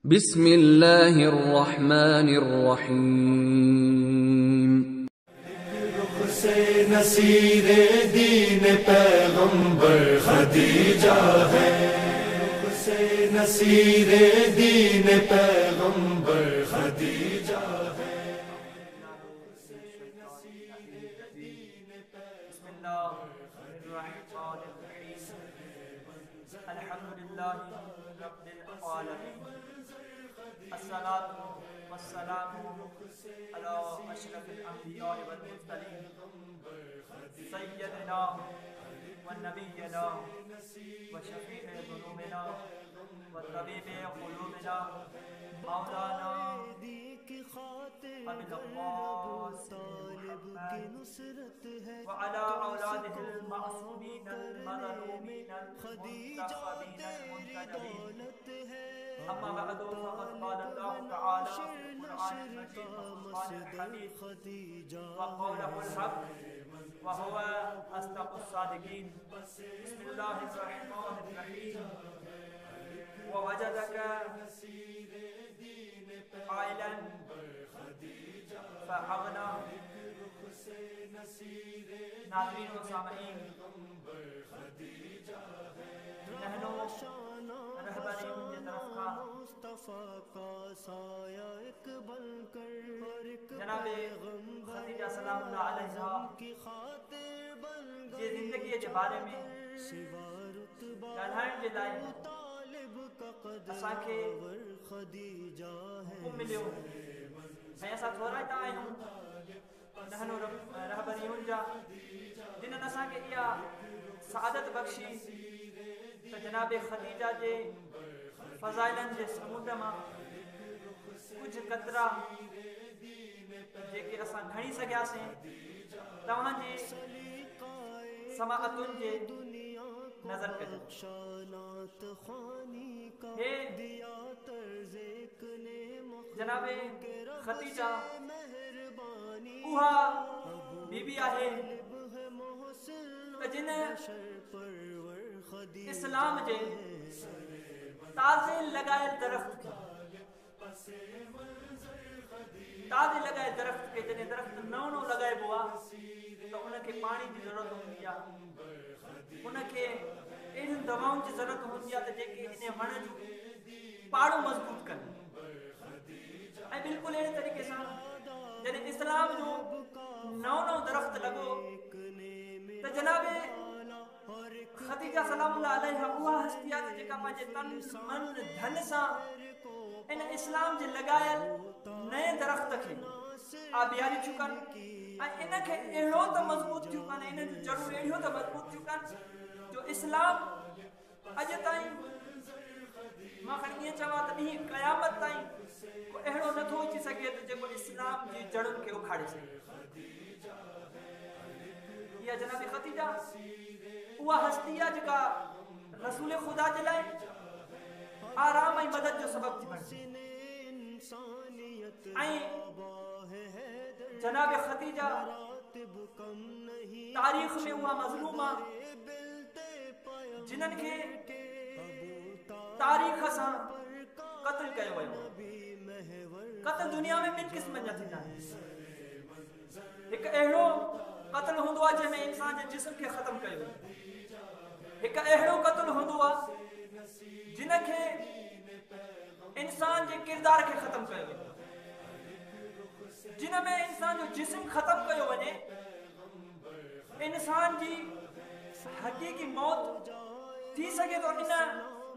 बिस्मिल्लाहिर्रहमानिर्रहीम। रुख से नसीरे दीन पैगंबर खदीजा है, रुख से नसीरे दीन पैगंबर खदीजा है। अल्हम्दुलिल्लाहि रब्बिल आलमीन, अस्सलातु वस्सलामु अला अशरफिल अंबिया वल मुरसलीन, सय्यदिना व नबिय्यिना व शफीए ज़ुनूबिना व तबीबे क़ुलूबिना मौलाना अबिल अब्बास व अला औलादिहिल मासूमीनल मज़लूमीनल मुंतखबीनल मुंतजबीन। अम्मा बअदु फ़क़द क़ाल अल्लाहु तआला फ़िल क़ुरआनिल मजीद व फ़ुरक़ानिल हमीद व क़ौलुहुल हक़ व हुवा अस्दक़ुस सादिक़ीन। बिस्मिल्लाहिर रहमानिर रहीम। व वजदका आइलन फ़अग़ना। नाज़रीन व सामईन, नहनो रहबरीन की तरफ का जनाबे खदीजा सलामुल्लाह अलैहा ये जिंदगी के बारे में ॻाल्हाइण जे लाइ असांखे हुकुम मिलियो ऐं असां थोराईंदा आहियूं नहनो रहबरियुनि जा जिन्हनि असांखे इहा सआदत बख़्शी त जनाबे खदीजा जे फ़ज़ाइलनि जे समूंड मां कुझु क़तरा जेके असां खणी सघियासीं तव्हांजी समाअतुनि जे नज़र कजो। हे जनाबे खदीजा उहा बीबी आहे जिन इस्लाम जे ताज़े लॻायल दरख़्त खे जॾहिं दरख़्त नओं लॻाइबो आहे त उनखे पाणी जी ज़रूरत हूंदी आहे, उनखे अहिड़ियुनि दवाउनि जी ज़रूरत हूंदी आहे त जेके इन वण जूं पाड़ू मज़बूत कनि। ऐं बिल्कुलु अहिड़े तरीक़े सां जॾहिं इस्लाम जो नओं दरख़्त लॻो त जनाबे खदीजा सलामुल्लाह अलैहा उहा हस्ती आहे जेका पंहिंजे तन मन धन सां इन इस्लाम जे लॻायल नए दरख़्त खे आबियारी थियूं कनि ऐं इनखे अहिड़ो त मज़बूत थियूं कनि, इन जूं जड़ूं अहिड़ियूं त मज़बूत थियूं कनि जो इस्लाम अॼु ताईं मां खणी ईअं चवां त ॾींहुं क़यामत ताईं को अहिड़ो नथो अची सघे त जेको इस्लाम जी जड़ुनि खे उखाड़े सघे। इहा जनाब खदीजा उहा हस्ती आहे जेका रसूल ख़ुदा जे लाइ आराम ऐं मदद जो सबब थी बणे। ऐं जनाब खदीजा तारीख़ में उहा मज़लूम आहे जिन्हनि खे तारीख़ सां क़त्ल कयो वियो। क़त्ल दुनिया में ॿिनि क़िस्मनि जा थींदा आहिनि। हिकु अहिड़ो क़त्ल हूंदो आहे जंहिंमें इंसान जे जिस्म खे ख़त्म कयो वेंदो। हिकु अहिड़ो क़त्ल हूंदो आहे जिन खे इंसान जे किरदार खे ख़त्म कयो वेंदो। जिन में इंसान जो जिस्म ख़त्म कयो वञे, इंसान जी हक़ीक़ी मौत थी सघे तो इन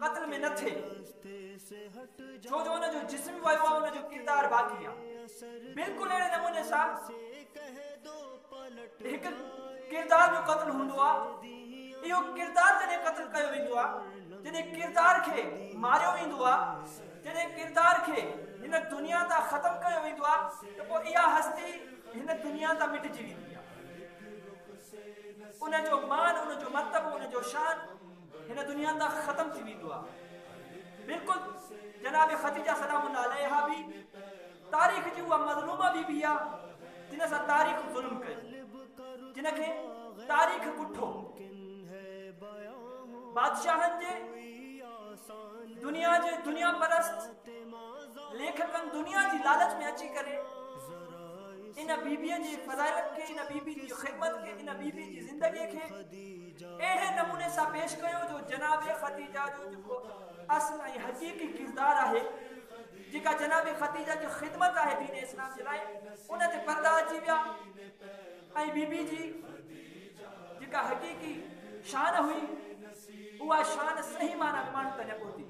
क़त्ल में न थिए, छो जो उन जो जिस्म वियो आहे, उन जो किरदार बाक़ी आहे। बिल्कुलु अहिड़े नमूने सां हिकु किरदार जो क़त्ल हूंदो आहे। इहो किरदार जॾहिं क़त्ल कयो वेंदो आहे, जॾहिं किरदार खे मारियो वेंदो आहे, जॾहिं किरदार खे हिन दुनिया तां ख़त्म कयो वेंदो आहे त पोइ इहा हस्ती हिन दुनिया तां मिटिजी वेंदी आहे। उन जो मान, उन जो मर्तबो, उन जो शान हिन दुनिया तां ख़त्म थी वेंदो आहे। बिल्कुलु जनाब खदीजा सलामुल्लाह अलैहा भी तारीख़ जी उहा मज़लूमा बीबी आहे जिन सां तारीख़ ज़ुल्म कयो, जिन खे तारीख़ कुठो। बादशाहन जे दुनिया परस्त कन दुनिया जी लालच में अची करे इन बीबीअ जे फज़ाइलत के, इन बीबी जी खिदमत के, इन बीबी जी ज़िंदगी के अहिड़े नमूने सां पेश कयो जो जनाब खदीजा जो जेको असल ऐं हक़ीक़ी किरदार आहे, जेका जनाब खदीजा जी खिदमत आहे दीन इस्लाम जे लाइ, उन ते पर्दा अची विया ऐं बीबी जी जेका हक़ीक़ी शान हुई उहा शान सही माना में माण्हू ताईं पहुती।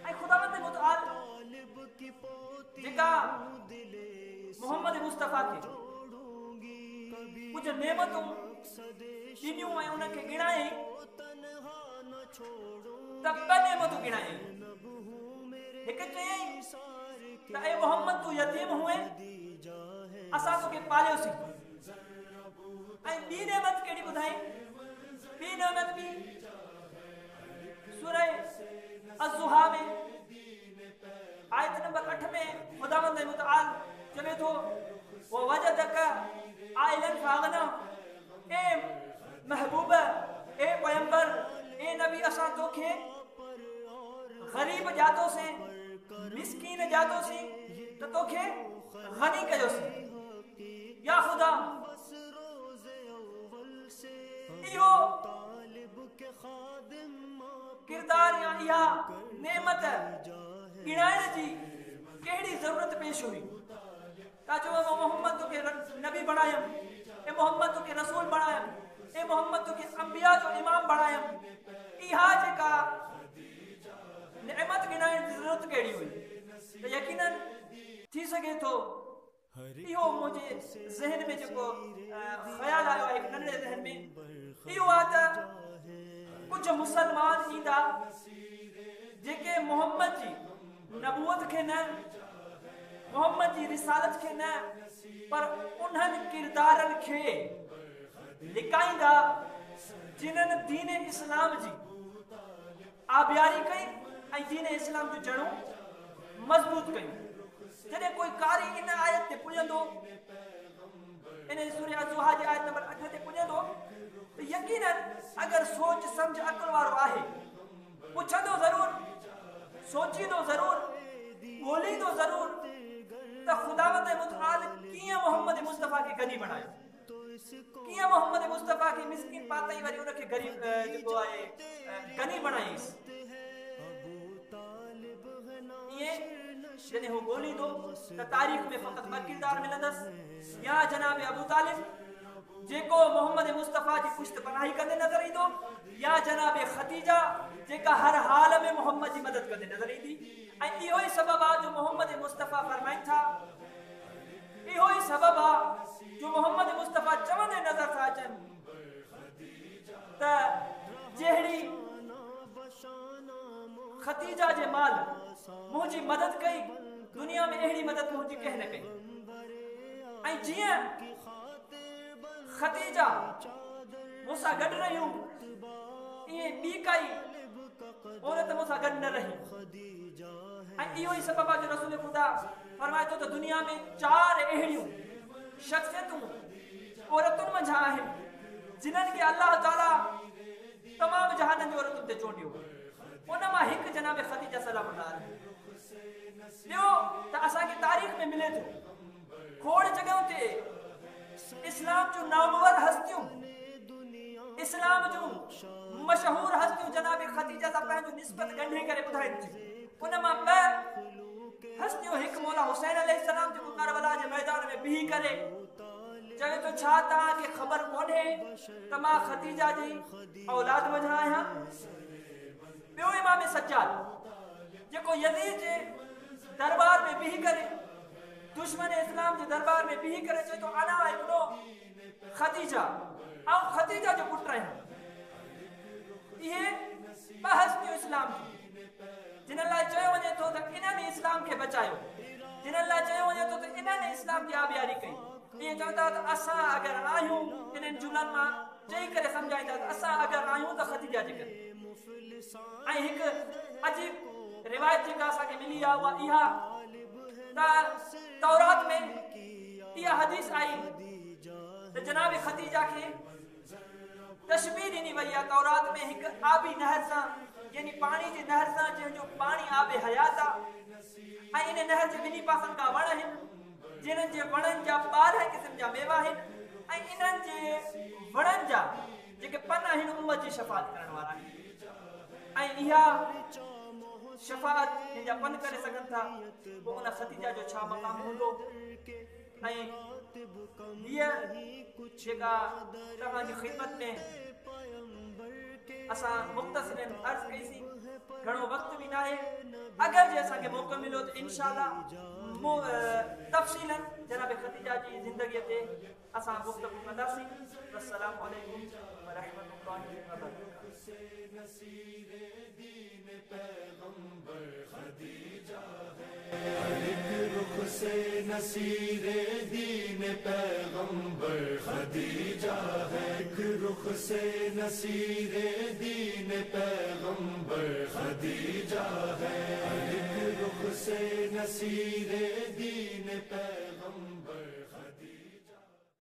ऐं ख़ुदावंद मुतआल जेका मोहम्मद मुस्तफ़ा के कुछ नेमतूं ॾिनियूं ऐं उनखे गिणाई त ॿ नेमतूं गिणाई। हिकु चयईं त ए मोहम्मद तूं यतीम हुए असां तोखे पालियोसीं, ऐं ॿी नेमत कहिड़ी ॿुधाई? ॿी नेमत बि सूरह अज़्ज़ुहा में आयत नंबर 8 में खुदावंद मुतआल चवे थो ववजदक आइलन फागना, ए महबूब, ए पैगंबर, ए नबी, असां तोखे गरीब जातोसीं, मिस्कीन जातोसीं त तोखे गनी कयोसीं। या खुदा इहो किरदार या इहा नेमत गिणाइण जी कहिड़ी ज़रूरत पेश हुई? ताजो मोहम्मद तोखे नबी बणायम, ए मोहम्मद तोखे रसूल बणायम, ए मोहम्मद तोखे अंबिया जो इमाम बणायम। इहा जेका नेमत गिणाइण जी ज़रूरत कहिड़ी हुई? त यकीनन थी सघे थो इहो मुंहिंजे ज़हन में जेको ख़्याल आयो आहे नंढड़े ज़हन में, इहो आहे त कुझु मुसलमान ईंदा जेके मोहम्मद जी नबूवत के न, मोहम्मद जी रिसालत के न, पर उन्हनि किरदारनि खे लिकाईंदा जिन्हनि दीन इस्लाम जी आबियारी कई ऐं दीन इस्लाम जो जड़ूं मज़बूत कयूं। जॾहिं कोई कारी इन आयत ते पुॼंदो, इन सूरह अज़्ज़ुहा जी आयत नंबर 8 ते पुॼंदो, त यकीनन अगर सोच समझ अक़ल वारो आहे, पुछंदो ज़रूर, सोचींदो ज़रूर, ॻोल्हींदो ज़रूर त ख़ुदावंद मुतआल कीअं मोहम्मद मुस्तफ़ा खे गनी बणायो, कीअं मोहम्मद मुस्तफ़ा खे मिस्किन पातई वरी उनखे गरीब जेको आहे गनी बणाईंसि। ईअं जॾहिं हू ॻोल्हींदो त तारीख़ में फ़क़त ॿ किरदार मिलंदसि, या जनाब अबू तालिब जेको मोहम्मद मुस्तफ़ा जी पुश्त पनाही कंदे नज़र ईंदो, या जनाब खदीजा जेका हर हाल में मोहम्मद जी मदद कंदे नज़र ईंदी। ऐं इहो ई सबब आहे जो मोहम्मद मुस्तफ़ा फरमाइनि था, इहो ई सबब आहे जो मोहम्मद मुस्तफ़ा चवंदे नज़र था अचनि त जहिड़ी खदीजा जे माल मुंहिंजी मदद कई, दुनिया में अहिड़ी मदद मुंहिंजी कंहिं न कई। ऐं जीअं खदीजा मूंसां गॾु रहियूं, ईअं ॿी काई औरत मूंसां गॾु न रही। ऐं इहो ई सबब आहे जो रसूल ख़ुदा फरमाए थो त दुनिया में 4 अहिड़ियूं शख़्सियतूं औरतुनि मंझि आहिनि जिन्हनि खे अल्लाह ताला तमामु जहाननि जी औरतुनि ते चूंडियो। उन मां हिकु जनाब खदीजा सलामुल्लाह अलैहा। ॿियो त असांखे तारीख़ में मिले थो खोड़ जॻहियुनि ते इस्लाम जूं नामवर हस्तियूं, इस्लाम जूं मशहूर हस्तियूं जनाब खदीजा सां पंहिंजो निस्बत ॻंढे करे ॿुधाइनि थियूं। उन मां 2 हस्तियूं, हिकु मौला हुसैन अलैहिस्सलाम जेको करबला जे मैदान में बीही करे चवे तो छा तव्हांखे ख़बर कोन्हे त मां खदीजा जी औलाद मंझि आहियां। ॿियो इमाम सज्जाद जेको यज़ीद जे दरबार में बीही करे, दुश्मन इस्लाम जे दरबार में बीही करे चवे तो अना इब्नो खदीजा, ऐं खदीजा जो पुटु आहियां। इहे 2 हस्तियूं इस्लाम जी जिन्हनि लाइ चयो वञे थो त इन्हनि इस्लाम खे बचायो, जिन्हनि लाइ चयो वञे थो त इन्हनि इस्लाम जी आबियारी कई। इहे चवंदा त असां अगरि आहियूं, इन्हनि जुमलनि मां चई करे सम्झाईंदा त असां अगरि आहियूं त खदीजा जे करे। ऐं हिकु अजीब रिवायत जेका असांखे मिली आहे उहा इहा त तौरात में इहा हदीस आई त जनाब खदीजा खे तशबीह ॾिनी वई आहे तौरात में हिकु आबी नहर सां, यानी पाणी जी नहर सां, जंहिंजो पाणी आबे हयात आहे। ऐं इन नहर जे ॿिन्ही पासनि खां वण आहिनि जिन्हनि जे वणनि जा 12 क़िस्म जा मेवा आहिनि ऐं इन्हनि जे वणनि जा जेके पन आहिनि उम्मत जी शफ़ाअत करण वारा आहिनि ऐं इहा शफ़ाअत जिन जा पन करे सघनि था पोइ उन ख़दीजा जो छा मक़ाम हूंदो ऐं हीअ जेका तव्हांजी ख़िदमत में असां मुख़्तसिरन अर्ज़ कईसीं घणो वक़्तु बि न आहे अगरि जे असांखे मौक़ो मिलियो त इंशाअल्लाह तफ़सीलन जनाब ख़दीजा जी ज़िंदगीअ ते असां गुफ़्तगू कंदासीं। अस्सलामु अलैकुम व रहमतुल्लाहि व बरकातुहू। नसीरे दीन पैगंबर खदीजा है, एक रुख से नसीरे दीन पैगंबर खदीजा है, एक रुख से नसीरे दीन पैगंबर